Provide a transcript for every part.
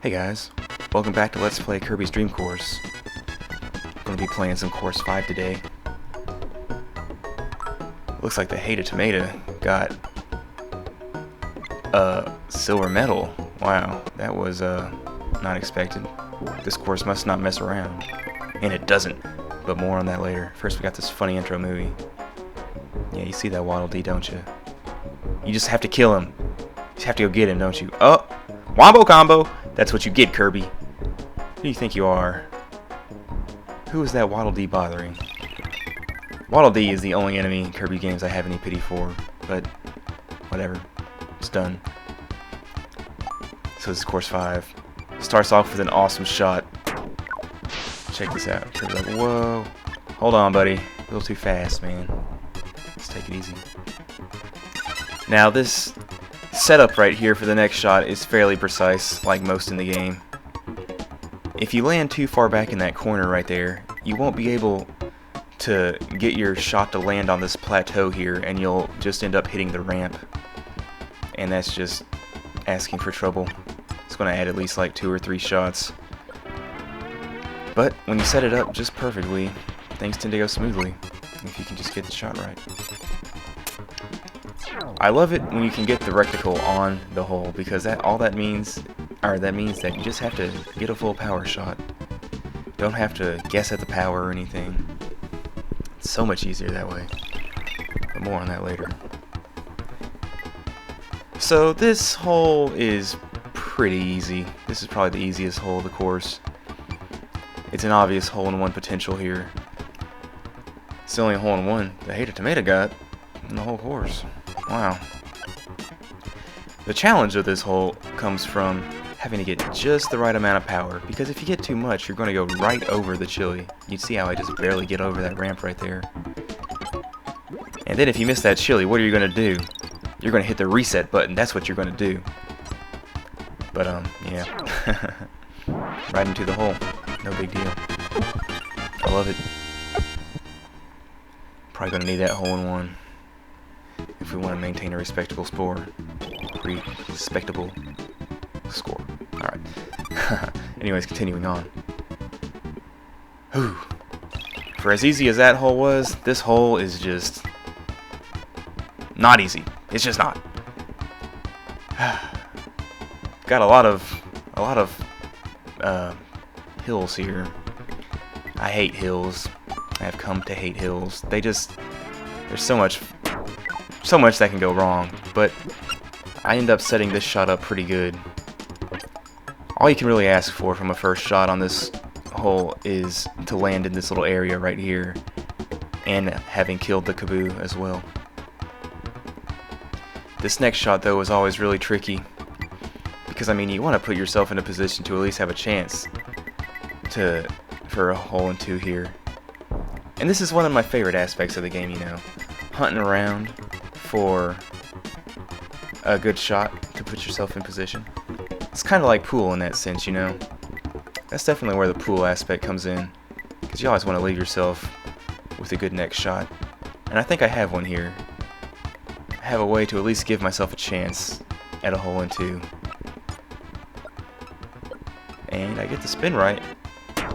Hey guys, welcome back to Let's Play Kirby's Dream Course. I'm going to be playing some Course 5 today. Looks like the Hated Tomato got a silver medal. Wow, that was not expected. This course must not mess around. And it doesn't, but more on that later. First we got this funny intro movie. Yeah, you see that Waddle Dee, don't you? You just have to kill him. You just have to go get him, don't you? Oh! Wombo combo! That's what you get, Kirby. Who do you think you are? Who is that Waddle Dee bothering? Waddle Dee is the only enemy in Kirby games I have any pity for, but whatever. It's done. So this is Course 5. Starts off with an awesome shot. Check this out. Kirby's like, whoa. Hold on, buddy. A little too fast, man. Let's take it easy. Now this setup right here for the next shot is fairly precise, like most in the game. If you land too far back in that corner right there, you won't be able to get your shot to land on this plateau here, and you'll just end up hitting the ramp. And that's just asking for trouble. It's going to add at least like 2 or 3 shots. But when you set it up just perfectly, things tend to go smoothly, if you can just get the shot right. I love it when you can get the reticle on the hole, because that means that you just have to get a full power shot. Don't have to guess at the power or anything. It's so much easier that way. But more on that later. So this hole is pretty easy. This is probably the easiest hole of the course. It's an obvious hole-in-one potential here. It's the only hole-in-one the Hated Tomato got in the whole course. Wow. The challenge of this hole comes from having to get just the right amount of power, because if you get too much, you're going to go right over the chili. You see how I just barely get over that ramp right there. And then if you miss that chili, what are you going to do? You're going to hit the reset button. That's what you're going to do. But, yeah. Right into the hole. No big deal. I love it. Probably going to need that hole-in-one if we want to maintain a respectable score. Respectable score. Alright. Anyways, continuing on. Whew. For as easy as that hole was, this hole is just not easy. It's just not. Got a lot of hills here. I hate hills. I have come to hate hills. There's so much that can go wrong, but I end up setting this shot up pretty good. All you can really ask for from a first shot on this hole is to land in this little area right here, and having killed the Kaboo as well. This next shot though is always really tricky, because I mean you want to put yourself in a position to at least have a chance for a hole-in-2 here. And this is one of my favorite aspects of the game, you know, hunting around for a good shot to put yourself in position. It's kind of like pool in that sense, you know. That's definitely where the pool aspect comes in, because you always want to leave yourself with a good next shot. And I think I have one here. I have a way to at least give myself a chance at a hole-in-2. And I get the spin right.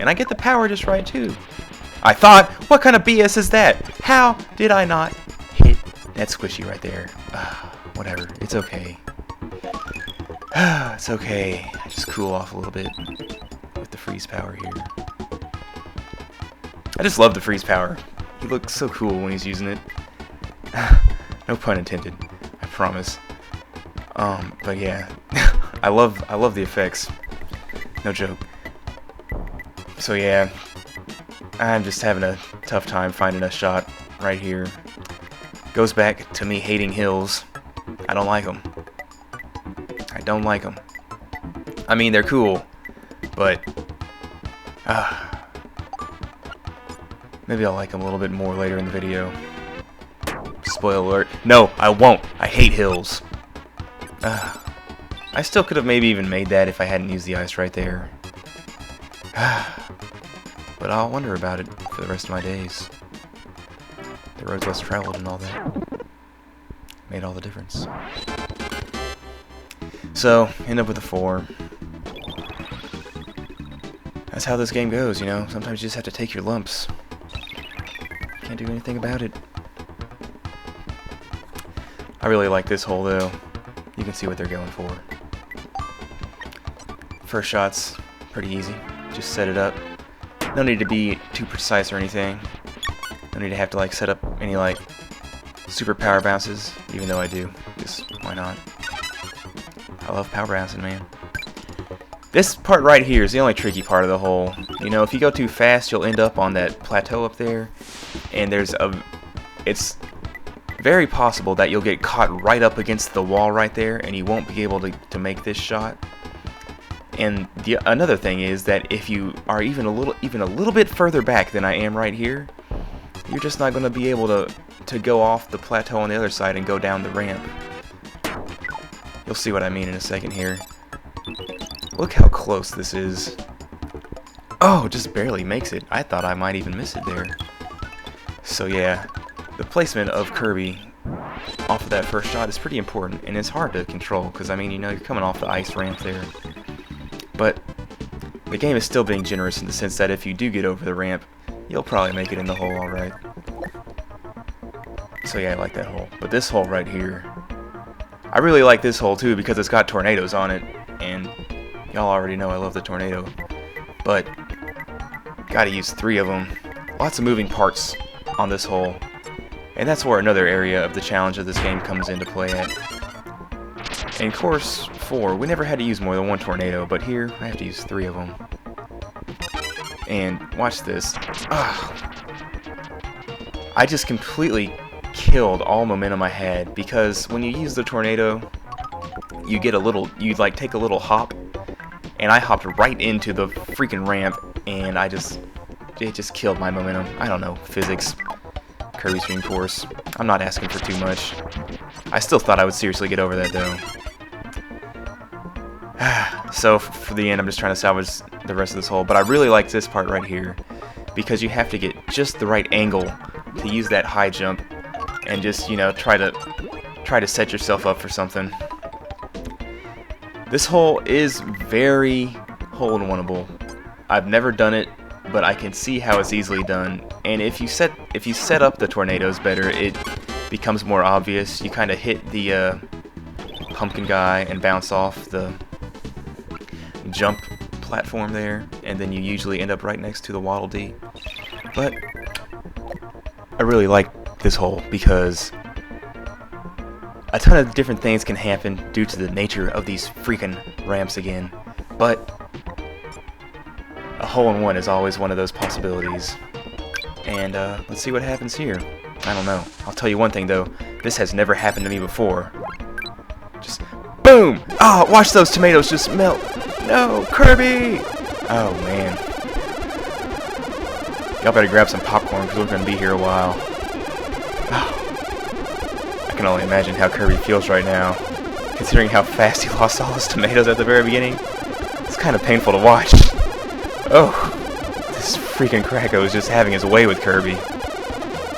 And I get the power just right too. I thought, what kind of BS is that? How did I not hit that squishy right there? Whatever, it's okay. It's okay. I just cool off a little bit with the freeze power here. I just love the freeze power. He looks so cool when he's using it. No pun intended, I promise. But yeah, I love the effects. No joke. So yeah, I'm just having a tough time finding a shot right here. Goes back to me hating hills. I don't like them. I don't like them. I mean, they're cool, but maybe I'll like them a little bit more later in the video. Spoiler alert. No, I won't. I hate hills. I still could have maybe even made that if I hadn't used the ice right there. But I'll wonder about it for the rest of my days. The road's less traveled and all that. Made all the difference. So, end up with a 4. That's how this game goes, you know? Sometimes you just have to take your lumps. Can't do anything about it. I really like this hole, though. You can see what they're going for. First shot's pretty easy. Just set it up. No need to be too precise or anything. No need to have to like set up any like super power bounces, even though I do. Just why not? I love power bouncing, man. This part right here is the only tricky part of the hole. You know, if you go too fast, you'll end up on that plateau up there, and it's very possible that you'll get caught right up against the wall right there, and you won't be able to make this shot. And another thing is that if you are even a little bit further back than I am right here, you're just not going to be able to go off the plateau on the other side and go down the ramp. You'll see what I mean in a second here. Look how close this is. Oh, just barely makes it. I thought I might even miss it there. So yeah, the placement of Kirby off of that first shot is pretty important, and it's hard to control because, I mean, you know, you're coming off the ice ramp there. But the game is still being generous in the sense that if you do get over the ramp, you'll probably make it in the hole alright. So yeah, I like that hole. But this hole right here, I really like this hole too because it's got tornadoes on it, and y'all already know I love the tornado. But gotta use 3 of them. Lots of moving parts on this hole, and that's where another area of the challenge of this game comes into play at. In course 4, we never had to use more than 1 tornado, but here I have to use 3 of them. And watch this. I just completely killed all momentum I had, because when you use the tornado, you get you like take a little hop, and I hopped right into the freaking ramp, and it just killed my momentum. I don't know, physics, Kirby's Dream Course. I'm not asking for too much. I still thought I would seriously get over that though. So for the end, I'm just trying to salvage the rest of this hole, but I really like this part right here because you have to get just the right angle to use that high jump and just, you know, try to set yourself up for something. This hole is very hole-in-oneable. I've never done it, but I can see how it's easily done. And if you set up the tornadoes better, it becomes more obvious. You kind of hit the pumpkin guy and bounce off the jump platform there, and then you usually end up right next to the Waddle Dee. But I really like this hole because a ton of different things can happen due to the nature of these freaking ramps again, but a hole-in-one is always one of those possibilities. And let's see what happens here. I don't know. I'll tell you one thing though, this has never happened to me before. Just boom! Oh, watch those tomatoes just melt. No, Kirby! Oh man. Y'all better grab some popcorn because we're going to be here a while. Oh. I can only imagine how Kirby feels right now, considering how fast he lost all his tomatoes at the very beginning. It's kind of painful to watch. Oh, this freaking Kracko is just having his way with Kirby.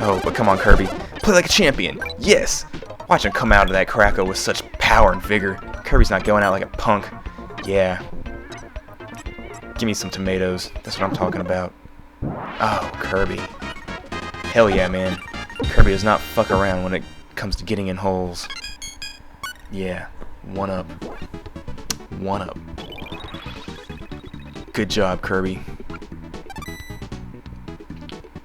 Oh, but come on, Kirby. Play like a champion. Yes! Watch him come out of that Kracko with such power and vigor. Kirby's not going out like a punk. Yeah. Give me some tomatoes. That's what I'm talking about. Oh, Kirby. Hell yeah, man. Kirby does not fuck around when it comes to getting in holes. Yeah. 1 up. 1 up. Good job, Kirby.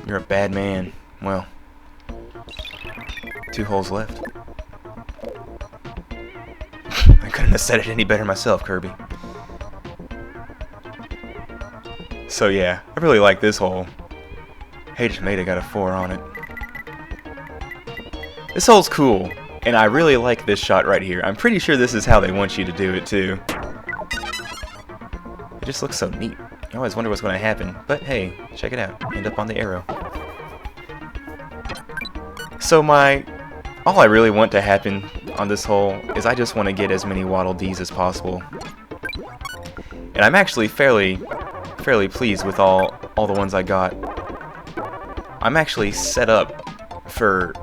You're a bad man. Well, 2 holes left. I couldn't have said it any better myself, Kirby. So yeah, I really like this hole. Hey Tomato got a 4 on it. This hole's cool, and I really like this shot right here. I'm pretty sure this is how they want you to do it too. It just looks so neat. You always wonder what's going to happen, but hey, check it out. End up on the arrow. So all I really want to happen on this hole is I just want to get as many Waddle Dees as possible. And I'm actually fairly pleased with all the ones I got. I'm actually set up for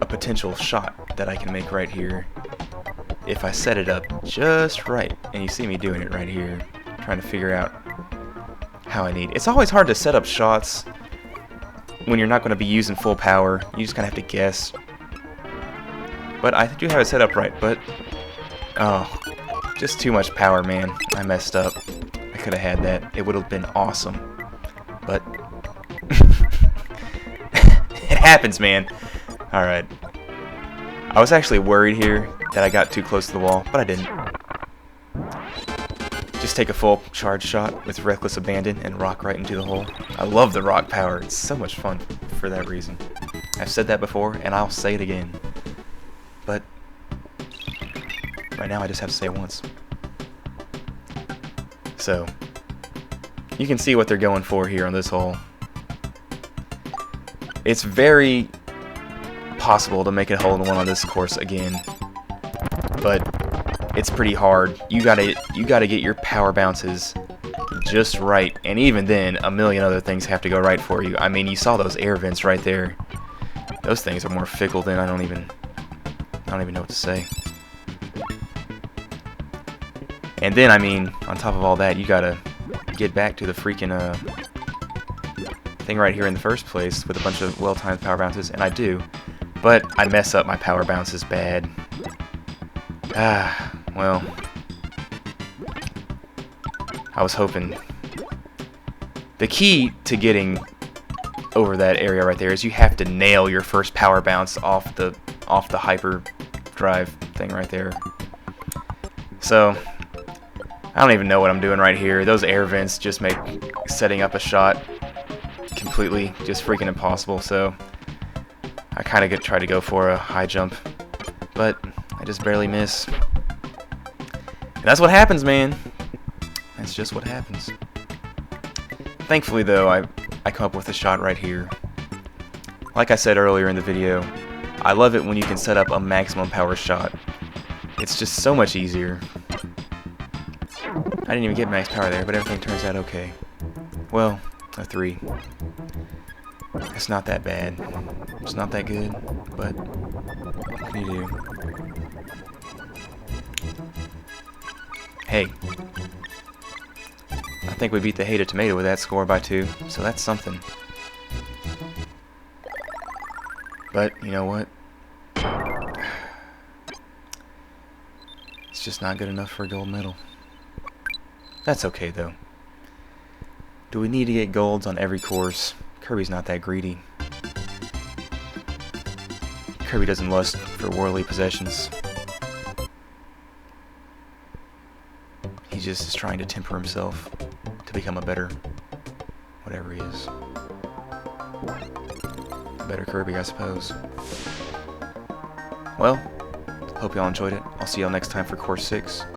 a potential shot that I can make right here if I set it up just right. And you see me doing it right here, trying to figure out how I need. It's always hard to set up shots when you're not going to be using full power. You just kind of have to guess. But I do have it set up right, but... Oh, just too much power, man. I messed up. I could have had that. It would have been awesome. But... it happens, man. Alright. I was actually worried here that I got too close to the wall, but I didn't. Just take a full charge shot with reckless abandon and rock right into the hole. I love the rock power. It's so much fun for that reason. I've said that before, and I'll say it again. But right now I just have to say it once. So, you can see what they're going for here on this hole. It's very possible to make a hole-in-one on this course again, but it's pretty hard. You gotta get your power bounces just right, and even then, a million other things have to go right for you. I mean, you saw those air vents right there. Those things are more fickle than I don't even know what to say. And then, I mean, on top of all that, you gotta get back to the freaking thing right here in the first place with a bunch of well-timed power bounces, and I do. But I mess up my power bounces bad. Well, I was hoping. The key to getting over that area right there is you have to nail your first power bounce off the hyper drive thing right there. So, I don't even know what I'm doing right here. Those air vents just make setting up a shot completely just freaking impossible, so I kind of try to go for a high jump, but I just barely miss. And that's what happens, man. That's just what happens. Thankfully, though, I come up with a shot right here. Like I said earlier in the video, I love it when you can set up a maximum power shot. It's just so much easier. I didn't even get max power there, but everything turns out okay. Well, a 3. It's not that bad. It's not that good, but what can you do? Hey, I think we beat the hated tomato with that score by 2, so that's something. But, you know what? It's just not good enough for a gold medal. That's okay, though. Do we need to get golds on every course? Kirby's not that greedy. Kirby doesn't lust for worldly possessions. He just is trying to temper himself to become a better whatever he is. A better Kirby, I suppose. Well, hope y'all enjoyed it. I'll see y'all next time for Course 6.